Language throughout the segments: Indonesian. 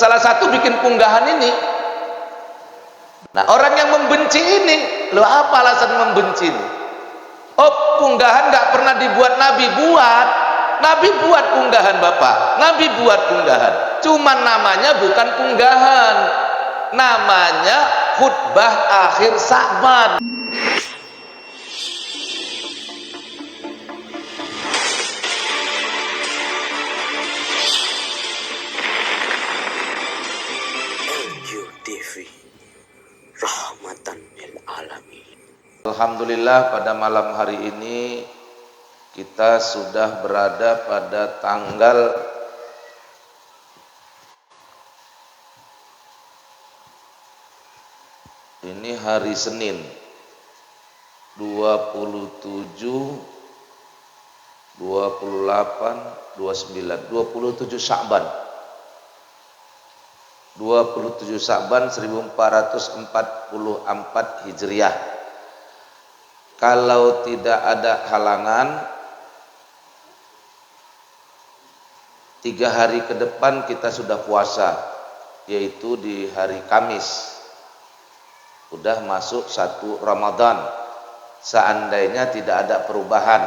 salah satu bikin unggahan ini. Nah, orang yang membenci ini, lo apa alasan membenci ini? Oh, unggahan nggak pernah dibuat Nabi. Nabi buat unggahan, Bapak. Nabi buat unggahan. Cuman namanya bukan unggahan, namanya khutbah akhir Sa'ban. Alhamdulillah, pada malam hari ini kita sudah berada pada tanggal ini hari Senin 27 Sya'ban 1444 Hijriah. Kalau tidak ada halangan, 3 hari ke depan kita sudah puasa, yaitu di hari Kamis. Sudah masuk 1 Ramadan. Seandainya tidak ada perubahan,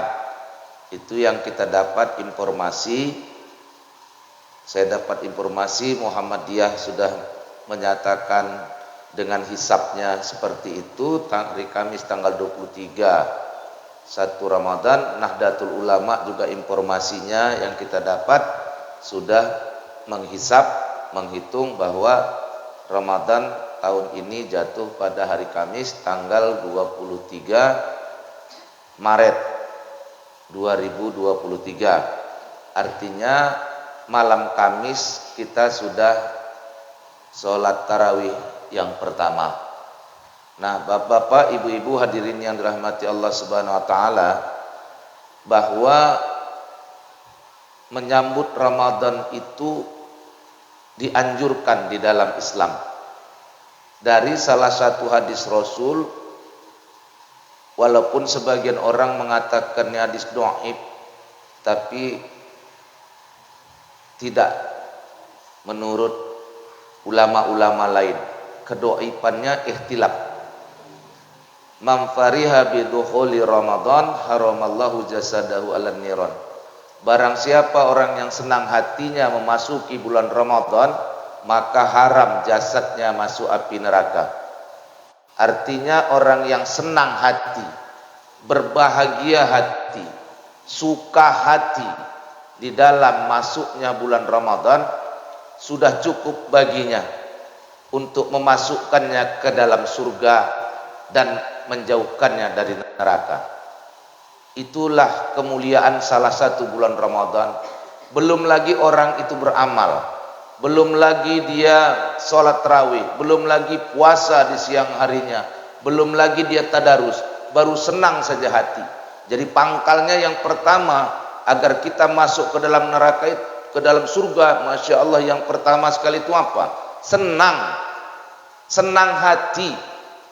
itu yang kita dapat informasi. Saya dapat informasi Muhammadiyah sudah menyatakan dengan hisabnya seperti itu. Hari Kamis tanggal 23 1 Ramadan. Nahdlatul Ulama juga informasinya yang kita dapat sudah menghitung bahwa Ramadan tahun ini jatuh pada hari Kamis tanggal 23 Maret 2023. Artinya malam Kamis kita sudah sholat tarawih yang pertama. Nah, bapak-bapak, ibu-ibu hadirin yang dirahmati Allah Subhanahu wa taala, bahwa menyambut Ramadan itu dianjurkan di dalam Islam. Dari salah satu hadis Rasul, walaupun sebagian orang mengatakannya hadis dhaif, tapi tidak menurut ulama-ulama lain. Kedaifannya ikhtilaf. Man fariha bidukhuli Ramadan haramallahu jasadahu 'alan niran. Barang siapa orang yang senang hatinya memasuki bulan Ramadan, maka haram jasadnya masuk api neraka. Artinya orang yang senang hati, berbahagia hati, suka hati di dalam masuknya bulan Ramadan, sudah cukup baginya untuk memasukkannya ke dalam surga dan menjauhkannya dari neraka. Itulah kemuliaan salah satu bulan Ramadan. Belum lagi orang itu beramal, belum lagi dia sholat tarawih, belum lagi puasa di siang harinya, belum lagi dia tadarus, baru senang saja hati. Jadi pangkalnya yang pertama agar kita masuk ke dalam neraka, ke dalam surga, Masya Allah, yang pertama sekali itu apa? Senang hati,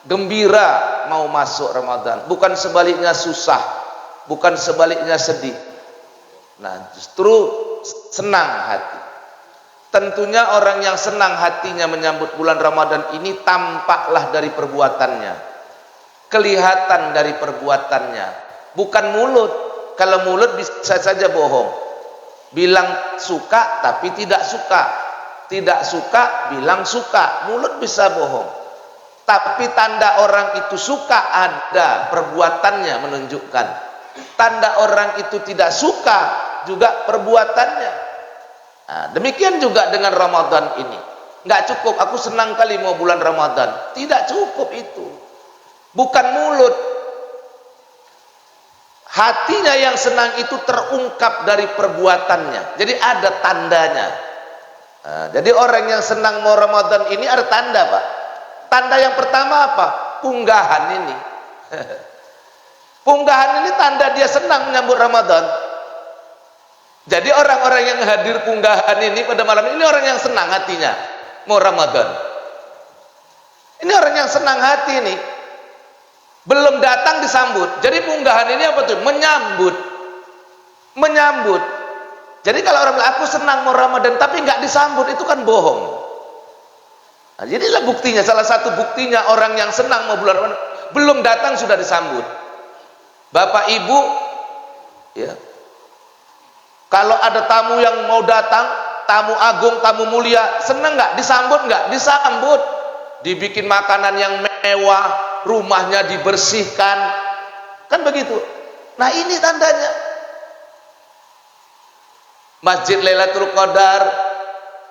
gembira mau masuk Ramadan, bukan sebaliknya susah, bukan sebaliknya sedih. Nah, justru senang hati. Tentunya orang yang senang hatinya menyambut bulan Ramadan ini tampaklah dari perbuatannya, kelihatan dari perbuatannya, bukan mulut. Kalau mulut bisa saja bohong, bilang suka tapi tidak suka, tidak suka bilang suka, mulut bisa bohong. Tapi tanda orang itu suka ada perbuatannya menunjukkan. Tanda orang itu tidak suka juga perbuatannya. Nah, demikian juga dengan Ramadan ini. Nggak cukup aku senang kali mau bulan Ramadan, tidak cukup itu. Bukan mulut, hatinya yang senang itu terungkap dari perbuatannya. Jadi ada tandanya. Nah, jadi orang yang senang mau Ramadan ini ada tanda, Pak. Tanda yang pertama apa? Unggahan ini. Unggahan ini tanda dia senang menyambut Ramadan. Jadi orang-orang yang hadir unggahan ini pada malam ini orang yang senang hatinya mau Ramadan. Ini orang yang senang hati ini. Belum datang disambut. Jadi unggahan ini apa tuh? Menyambut. Menyambut. Jadi kalau orang bilang aku senang mau Ramadan tapi nggak disambut, itu kan bohong. Nah, jadilah buktinya, salah satu buktinya orang yang senang mau bulan Ramadan belum datang sudah disambut. Bapak Ibu, ya, kalau ada tamu yang mau datang, tamu agung, tamu mulia, senang nggak? Disambut nggak? Disambut. Dibikin makanan yang mewah, rumahnya dibersihkan, kan begitu. Nah ini tandanya. Masjid Lailatul Qadar,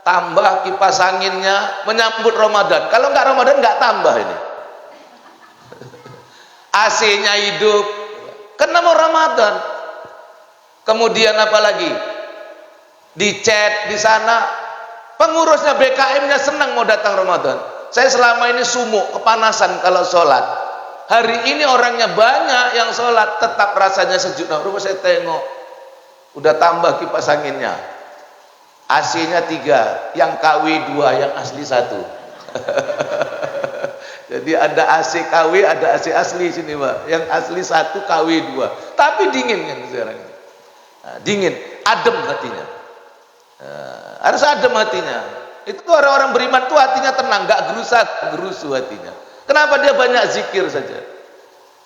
tambah kipas anginnya, menyambut Ramadan. Kalau nggak Ramadan nggak tambah ini. AC-nya hidup, karena mau Ramadan. Kemudian apa lagi? Di chat di sana, pengurusnya BKM-nya senang mau datang Ramadan. Saya selama ini sumuk, kepanasan kalau sholat. Hari ini orangnya banyak yang sholat, tetap rasanya sejuk. Nah, rumah saya tengok, udah tambah kipas anginnya. AC-nya 3, yang KW 2, yang asli 1. Jadi ada AC KW, ada AC asli sini, Pak. Yang asli 1, KW 2. Tapi dingin kan sekarang ini. Nah, dingin, adem hatinya. Harus adem hatinya. Itu orang-orang beriman tuh hatinya tenang, nggak gerusu hatinya. Kenapa? Dia banyak zikir saja.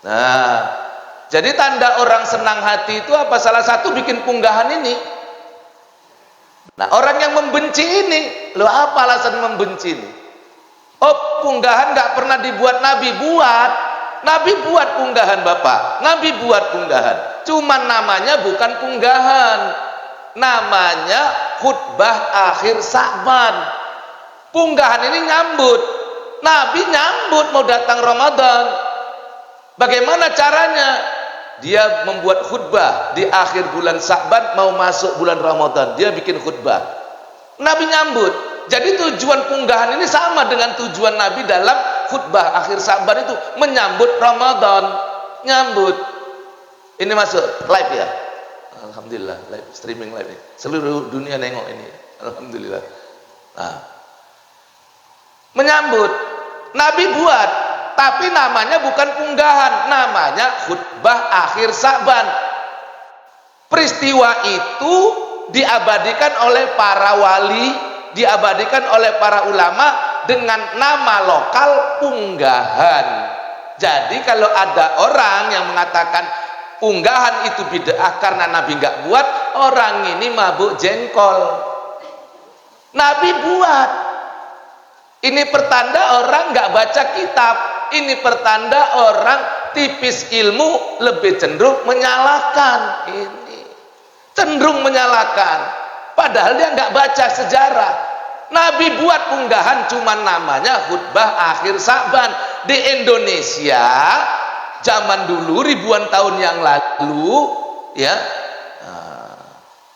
Nah, jadi tanda orang senang hati itu apa? Salah satu bikin punggahan ini. Nah, orang yang membenci ini, loh apa alasan membenci ini? Oh, punggahan nggak pernah dibuat Nabi buat. Nabi buat punggahan, Bapak. Nabi buat punggahan. Cuman namanya bukan punggahan. Namanya khutbah akhir Sa'ban. Punggahan ini nyambut. Nabi nyambut mau datang Ramadan. Bagaimana caranya? Dia membuat khutbah di akhir bulan Sa'ban mau masuk bulan Ramadan. Dia bikin khutbah. Nabi nyambut. Jadi tujuan punggahan ini sama dengan tujuan Nabi dalam khutbah akhir Sa'ban itu menyambut Ramadan. Nyambut. Ini masuk live ya. Alhamdulillah, live streaming live ini. Seluruh dunia nengok ini. Alhamdulillah. Nah, menyambut. Nabi buat, tapi namanya bukan punggahan, namanya khutbah akhir Sa'ban. Peristiwa itu diabadikan oleh para wali, diabadikan oleh para ulama dengan nama lokal punggahan. Jadi kalau ada orang yang mengatakan punggahan itu bid'ah karena Nabi nggak buat, orang ini mabuk jengkol. Nabi buat. Ini pertanda orang nggak baca kitab. Ini pertanda orang tipis ilmu, lebih cenderung menyalahkan. Ini cenderung menyalahkan. Padahal dia nggak baca sejarah. Nabi buat punggahan, cuman namanya khutbah akhir Sa'ban. Di Indonesia zaman dulu ribuan tahun yang lalu, ya,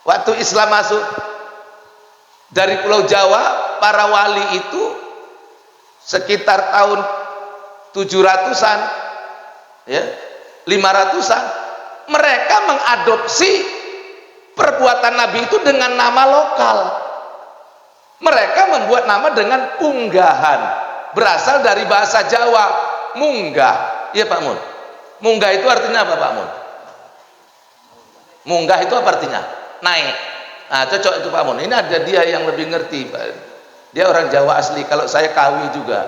waktu Islam masuk dari Pulau Jawa, para wali itu sekitar tahun 700-an, ya, 500-an, mereka mengadopsi perbuatan Nabi itu dengan nama lokal. Mereka membuat nama dengan punggahan, berasal dari bahasa Jawa, munggah. Iya Pak Mun. Munggah itu artinya apa Pak Mun? Munggah itu apa artinya? Naik. Nah, cocok itu Pak Mun. Ini ada dia yang lebih ngerti, Pak. Dia orang Jawa asli. Kalau saya Kawi juga.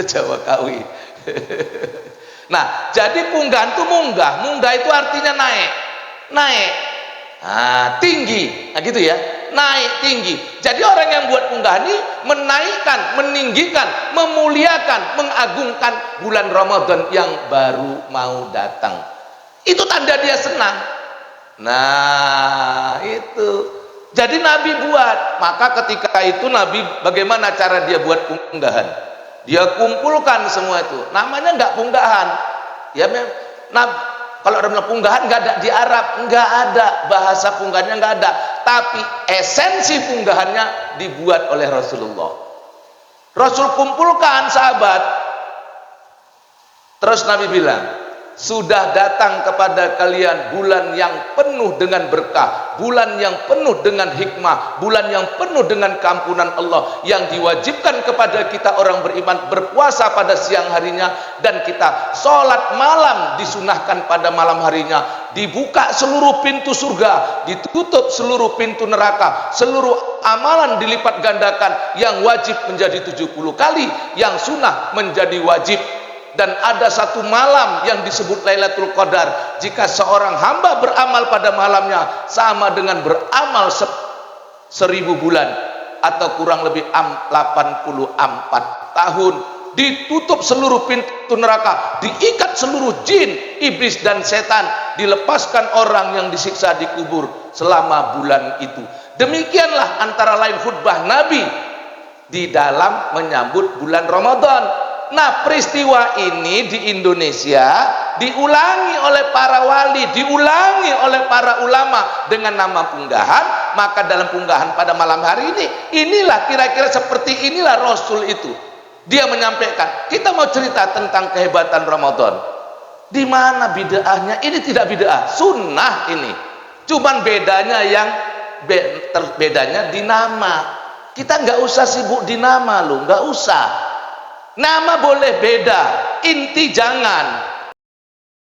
Jawa Kawi. Nah, jadi punggahan itu munggah. Munggah itu artinya naik. Naik. Nah, tinggi. Nah, gitu ya. Naik tinggi. Jadi orang yang buat punggahan ini menaikkan, meninggikan, memuliakan, mengagungkan bulan Ramadan yang baru mau datang. Itu tanda dia senang. Nah, itu. Jadi Nabi buat. Maka ketika itu Nabi bagaimana cara dia buat punggahan? Dia kumpulkan semua itu. Namanya enggak punggahan. Ya, kalau ada punggahan nggak ada di Arab, nggak ada bahasa punggahannya, nggak ada. Tapi esensi punggahannya dibuat oleh Rasulullah. Rasul kumpulkan sahabat. Terus Nabi bilang, sudah datang kepada kalian bulan yang penuh dengan berkah, bulan yang penuh dengan hikmah, bulan yang penuh dengan keampunan Allah, yang diwajibkan kepada kita orang beriman berpuasa pada siang harinya, dan kita sholat malam disunahkan pada malam harinya, dibuka seluruh pintu surga, ditutup seluruh pintu neraka, seluruh amalan dilipat gandakan, yang wajib menjadi 70 kali, yang sunnah menjadi wajib. Dan ada satu malam yang disebut Lailatul Qadar. Jika seorang hamba beramal pada malamnya, sama dengan beramal 1000 bulan, atau kurang lebih 84 tahun. Ditutup seluruh pintu neraka, diikat seluruh jin, iblis dan setan, dilepaskan orang yang disiksa di kubur selama bulan itu. Demikianlah antara lain khutbah Nabi di dalam menyambut bulan Ramadan. Nah, peristiwa ini di Indonesia diulangi oleh para wali, diulangi oleh para ulama dengan nama unggahan. Maka dalam unggahan pada malam hari ini, inilah kira-kira seperti inilah Rasul itu. Dia menyampaikan, kita mau cerita tentang kehebatan Ramadan. Di mana bid'ahnya? Ini tidak bid'ah, sunnah ini. Cuman bedanya bedanya di nama. Kita nggak usah sibuk di nama, nggak usah. Nama boleh beda, inti jangan.